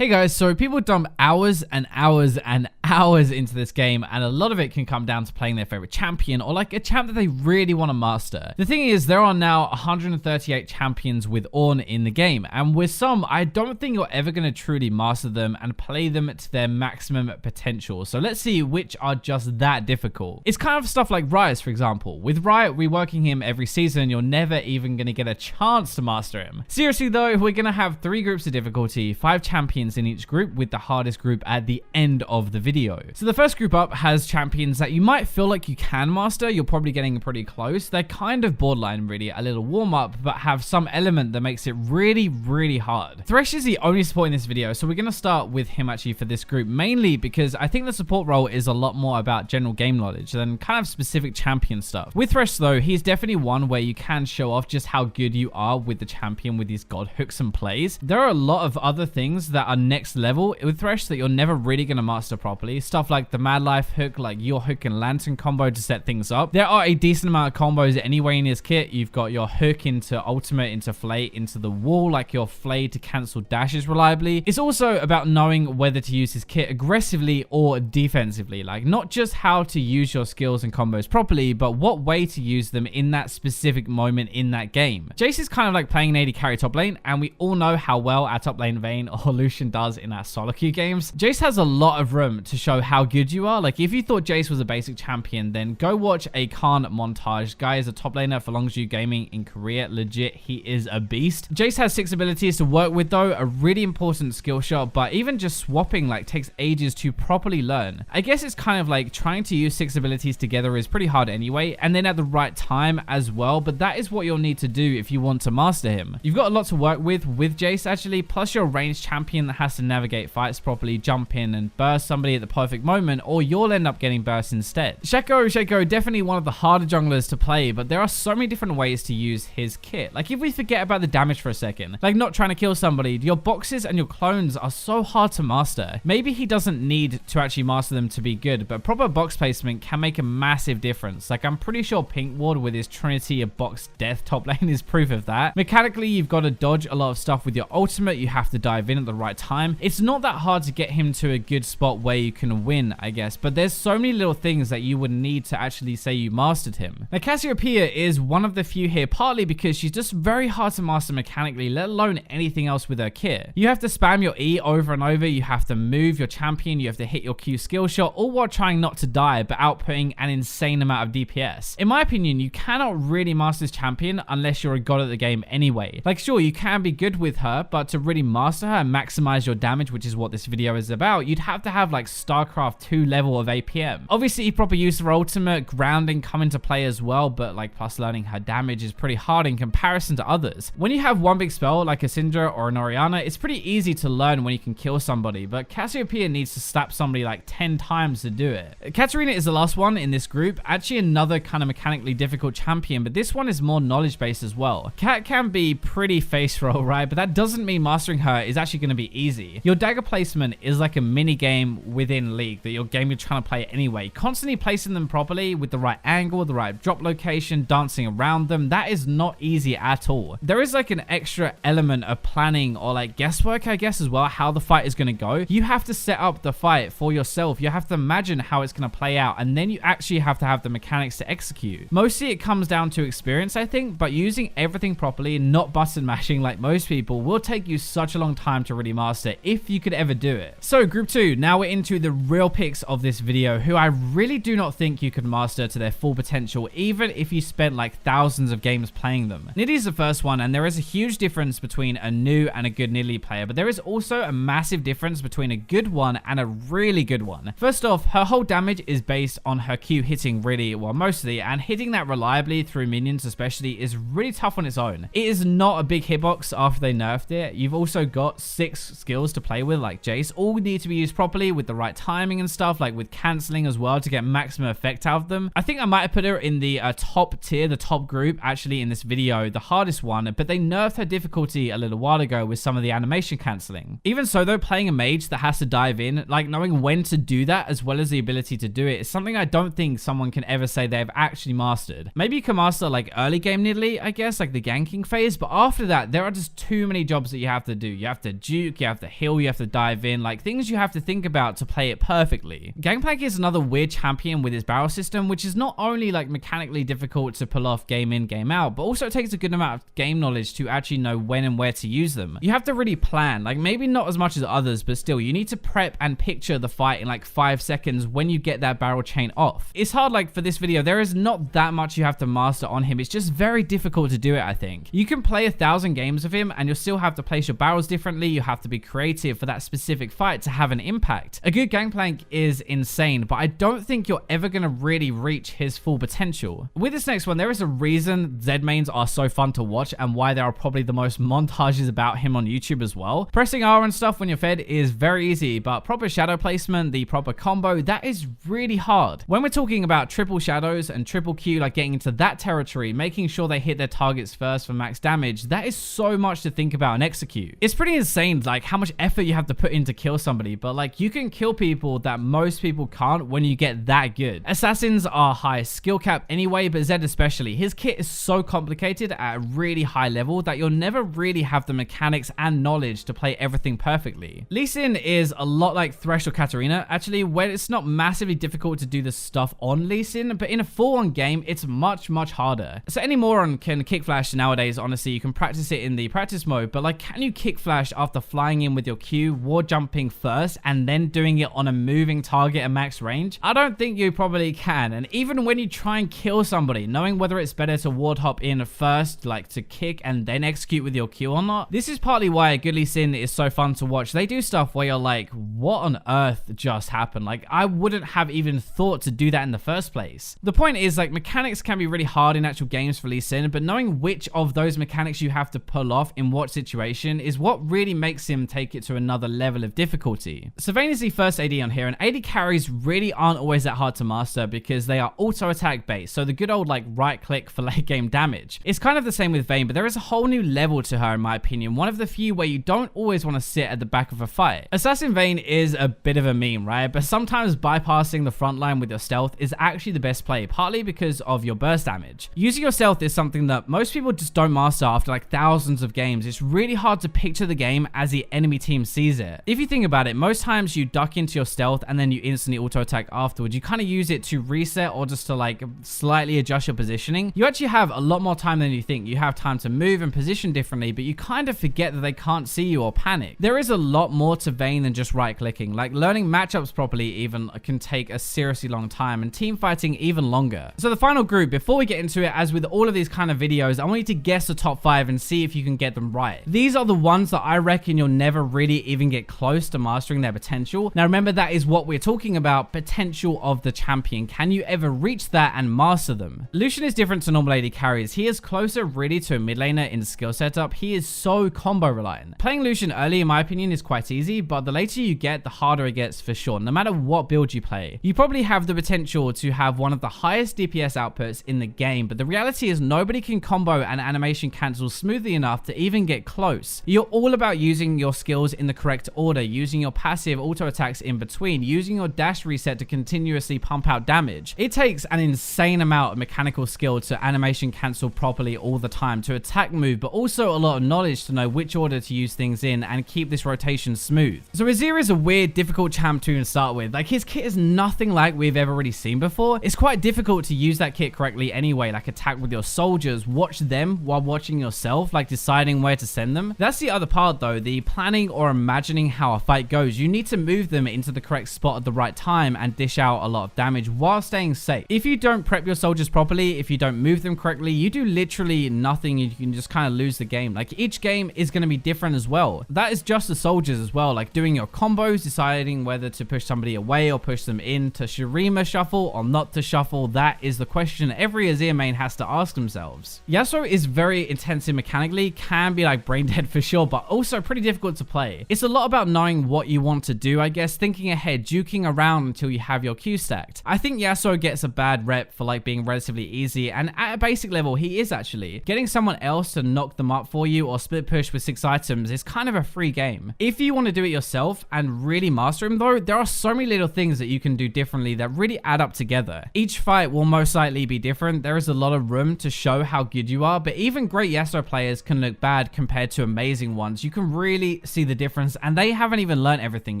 Hey guys, so people dump hours and hours and hours into this game, and a lot of it can come down to playing their favorite champion or like a champ that they really want to master. The thing is, there are now 138 champions with Ornn in the game, and with some, I don't think you're ever going to truly master them and play them to their maximum potential. So let's see which are just that difficult. It's kind of stuff like Rise, for example. With Riot reworking him every season, you're never even going to get a chance to master him. Seriously though, we're going to have 3 groups of difficulty, 5 champions in each group, with the hardest group at the end of the video. So the first group up has champions that you might feel like you can master. You're probably getting pretty close. They're kind of borderline, really, a little warm up, but have some element that makes it really hard. THRESH is the only support in this video, so we're going to start with him actually for this group, mainly because I think the support role is a lot more about general game knowledge than kind of specific champion stuff. With THRESH though, he's definitely one where you can show off just how good you are with the champion with these god hooks and plays. There are a lot of other things that are next level with THRESH that you're never really going to master properly. Stuff like the Mad Life hook, like your hook and lantern combo to set things up. There are a decent amount of combos anyway in his kit. You've got your hook into ultimate, into flay, into the wall, like your flay to cancel dashes reliably. It's also about knowing whether to use his kit aggressively or defensively, like not just how to use your skills and combos properly, but what way to use them in that specific moment in that game. Jace is kind of like playing an AD carry top lane, and we all know how well our top lane Vayne or Lucian does in our solo queue games. Jace has a lot of room to show how good you are. Like if you thought Jace was a basic champion, then go watch a Khan montage. Guy is a top laner for Longzhu Gaming in Korea. Legit, he is a beast. Jace has 6 abilities to work with though, a really important skill shot, but even just swapping like takes ages to properly learn. I guess it's kind of like trying to use 6 abilities together is pretty hard anyway, and then at the right time as well, but that is what you'll need to do if you want to master him. You've got a lot to work with Jace actually, plus you're a ranged champion that has to navigate fights properly, jump in and burst somebody at the perfect moment, or you'll end up getting burst instead. Shaco, definitely one of the harder junglers to play, but there are so many different ways to use his kit. Like if we forget about the damage for a second, like not trying to kill somebody, your boxes and your clones are so hard to master. Maybe he doesn't need to actually master them to be good, but proper box placement can make a massive difference. Like I'm pretty sure Pink Ward with his Trinity of box death top lane is proof of that. Mechanically, you've got to dodge a lot of stuff with your ultimate. You have to dive in at the right time. It's not that hard to get him to a good spot where you can win, I guess, but there's so many little things that you would need to actually say you mastered him. Now Cassiopeia is one of the few here, partly because she's just very hard to master mechanically, let alone anything else with her kit. You have to spam your E over and over, you have to move your champion, you have to hit your Q skill shot, all while trying not to die but outputting an insane amount of DPS. In my opinion, you cannot really master this champion unless you're a god at the game anyway. Like sure, you can be good with her, but to really master her and maximize your damage, which is what this video is about, you'd have to have like StarCraft 2 level of APM. Obviously, proper use of her ultimate, grounding come into play as well, but like plus learning her damage is pretty hard in comparison to others. When you have one big spell like a Syndra or an Orianna, it's pretty easy to learn when you can kill somebody, but Cassiopeia needs to slap somebody like 10 times to do it. KATARINA is the last one in this group, actually another kind of mechanically difficult champion, but this one is more knowledge based as well. Cat can be pretty face roll, right? But that doesn't mean mastering her is actually going to be easy. Your dagger placement is like a mini game within League that your game you're trying to play anyway. Constantly placing them properly with the right angle, the right drop location, dancing around them, that is not easy at all. There is like an extra element of planning or like guesswork, I guess, as well, how the fight is going to go. You have to set up the fight for yourself. You have to imagine how it's going to play out, and then you actually have to have the mechanics to execute. Mostly it comes down to experience, I think, but using everything properly, not button mashing like most people, will take you such a long time to really master if you could ever do it. So group 2, now we're into the real picks of this video, who I really do not think you could master to their full potential, even if you spent like thousands of games playing them. Nidhi is the first one, and there is a huge difference between a new and a good Nidalee player, but there is also a massive difference between a good one and a really good one. First off, her whole damage is based on her Q hitting really well, mostly, and hitting that reliably through minions especially is really tough on its own. It is not a big hitbox after they nerfed it. You've also got 6 skills to play with like Jace, all need to be used properly with the right right timing and stuff, like with canceling as well to get maximum effect out of them. I think I might have put her in the top tier, the top group actually in this video, the hardest one, but they nerfed her difficulty a little while ago with some of the animation canceling. Even so though, playing a mage that has to dive in, like knowing when to do that as well as the ability to do it is something I don't think someone can ever say they've actually mastered. Maybe you can master like early game Nidalee, I guess, like the ganking phase, but after that there are just too many jobs that you have to do. You have to juke, you have to heal, you have to dive in, like things you have to think about to play it perfectly. Gangplank is another weird champion with its barrel system, which is not only like mechanically difficult to pull off game in, game out, but also it takes a good amount of game knowledge to actually know when and where to use them. You have to really plan, like maybe not as much as others, but still you need to prep and picture the fight in like 5 seconds when you get that barrel chain off. It's hard, like for this video, there is not that much you have to master on him. It's just very difficult to do it, I think. You can play 1,000 games of him and you'll still have to place your barrels differently. You have to be creative for that specific fight to have an impact. A good Gangplank is insane, but I don't think you're ever going to really reach his full potential. With this next one, there is a reason Z mains are so fun to watch and why there are probably the most montages about him on YouTube as well. Pressing R and stuff when you're fed is very easy, but proper shadow placement, the proper combo, that is really hard. When we're talking about triple shadows and triple Q, like getting into that territory, making sure they hit their targets first for max damage, that is so much to think about and execute. It's pretty insane like how much effort you have to put in to kill somebody, but like you can kill people that most people can't when you get that good. Assassins are high skill cap anyway, but Zed especially. His kit is so complicated at a really high level that you'll never really have the mechanics and knowledge to play everything perfectly. Lee Sin is a lot like THRESH or KATARINA, actually, where it's not massively difficult to do this stuff on Lee Sin, but in a full-on game, it's much harder. So any moron can kick flash nowadays, honestly. You can practice it in the practice mode, but like, can you kick flash after flying in with your Q, ward jumping first, and then doing it on a moving target at max range? I don't think you probably can. And even when you try and kill somebody, knowing whether it's better to ward hop in first, like to kick and then execute with your Q or not, this is partly why a good Lee Sin is so fun to watch. They do stuff where you're like, what on earth just happened? Like, I wouldn't have even thought to do that in the first place. The point is, like, mechanics can be really hard in actual games for Lee Sin, but knowing which of those mechanics you have to pull off in what situation is what really makes him take it to another level of difficulty. So Vayne is the first AD on here, and AD carries really aren't always that hard to master because they are auto attack based, so the good old like right click for late game damage. It's kind of the same with Vayne, but there is a whole new level to her in my opinion, one of the few where you don't always want to sit at the back of a fight. Assassin Vayne is a bit of a meme, right? But sometimes bypassing the front line with your stealth is actually the best play, partly because of your burst damage. Using your stealth is something that most people just don't master after like thousands of games. It's really hard to picture the game as the enemy team sees it. If you think about it, most times you duck into your stealth and then you instantly auto attack afterwards. You kind of use it to reset or just to like slightly adjust your positioning. You actually have a lot more time than you think. You have time to move and position differently, but you kind of forget that they can't see you or panic. There is a lot more to Vayne than just right clicking. Like learning matchups properly even can take a seriously long time, and team fighting even longer. So the final group, before we get into it, as with all of these kind of videos, I want you to guess the top 5 and see if you can get them right. These are the ones that I reckon you'll never really even get close to mastering their potential. Now remember, that is what we're talking about, potential of the champion. Can you ever reach that and master them? Lucian is different to normal AD carries. He is closer really to a mid laner in skill setup. He is so combo reliant. Playing Lucian early, in my opinion, is quite easy, but the later you get, the harder it gets for sure, no matter what build you play. You probably have the potential to have one of the highest DPS outputs in the game, but the reality is nobody can combo and animation cancel smoothly enough to even get close. You're all about using your skills in the correct order, using your passive auto attacks in between, using your dash reset to continuously pump out damage. It takes an insane amount of mechanical skill to animation cancel properly all the time, to attack move, but also a lot of knowledge to know which order to use things in and keep this rotation smooth. So Azir is a weird, difficult champ to start with. Like, his kit is nothing like we've ever really seen before. It's quite difficult to use that kit correctly anyway, like attack with your soldiers, watch them while watching yourself, like deciding where to send them. That's the other part though, the planning or imagining how a fight goes. You need to move them into the correct spot at the right time and dish out a lot of damage while staying safe. If you don't prep your soldiers properly, if you don't move them correctly, you do literally nothing. You can just kind of lose the game. Like, each game is going to be different as well. That is just the soldiers as well, like doing your combos, combos, deciding whether to push somebody away or push them in, to Shurima shuffle or not to shuffle. That is the question every Azir main has to ask themselves. Yasuo is very intensive mechanically, can be like brain dead for sure, but also pretty difficult to play. It's a lot about knowing what you want to do, I guess, thinking ahead, juking around until you have your Q stacked. I think Yasuo gets a bad rep for like being relatively easy, and at a basic level he is actually. Getting someone else to knock them up for you or split push with 6 items is kind of a free game. If you want to do it yourself and really master him though, there are so many little things that you can do differently that really add up together. Each fight will most likely be different. There is a lot of room to show how good you are, but even great Yasuo players can look bad compared to amazing ones. You can really see the difference, and they haven't even learned everything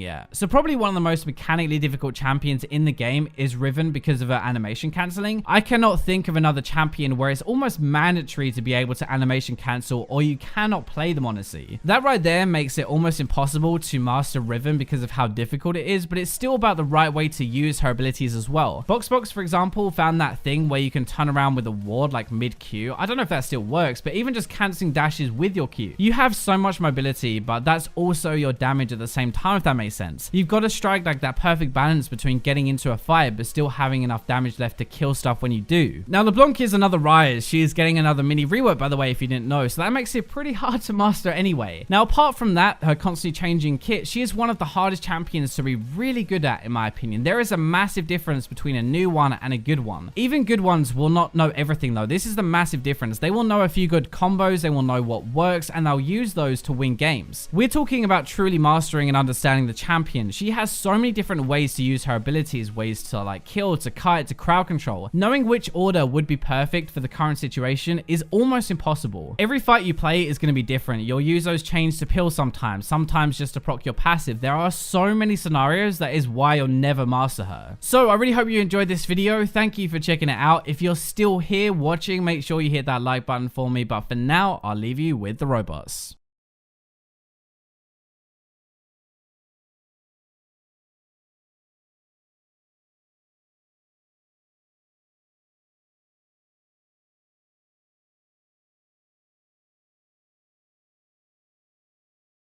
yet. So probably one of the most mechanically difficult champions in the game is Riven because of her animation cancelling. I cannot think of another champion where it's almost mandatory to be able to animation cancel, or you cannot play them honestly. That right there makes it almost impossible to master Riven because of how difficult it is, but it's still about the right way to use her abilities as well. Boxbox, for example, found that thing where you can turn around with a ward like mid Q. I don't know if that still works, but even just cancelling dashes with your Q. You have so much mobility, but that's also your damage at the same time, if that makes sense. You've got to strike like that perfect balance between getting into a fight but still having enough damage left to kill stuff when you do. Now LeBlanc is another rise. She is getting another mini rework, by the way, if you didn't know, so that makes it pretty hard to master anyway. Now apart from that, her constantly changing kit, she is one of the hardest champions to be really good at, in my opinion. There is a massive difference between a new one and a good one. Even good ones will not know everything though. This is the massive difference. They will know a few good combos, they will know what works, and they'll use those to win games. We're talking about truly mastering and understanding the champion. She has so many different ways to use her abilities, ways to like kill, to kite, to crowd control. Knowing which order would be perfect for the current situation is almost impossible. Every fight you play is going to be different. You'll use those chains to pill sometimes just to proc your passive. There are so many scenarios, that is why you'll never master her. So I really hope you enjoyed this video. Thank you for checking it out. If you're still here watching, make sure you hit that like button for me, but for now I'll leave you with the robots.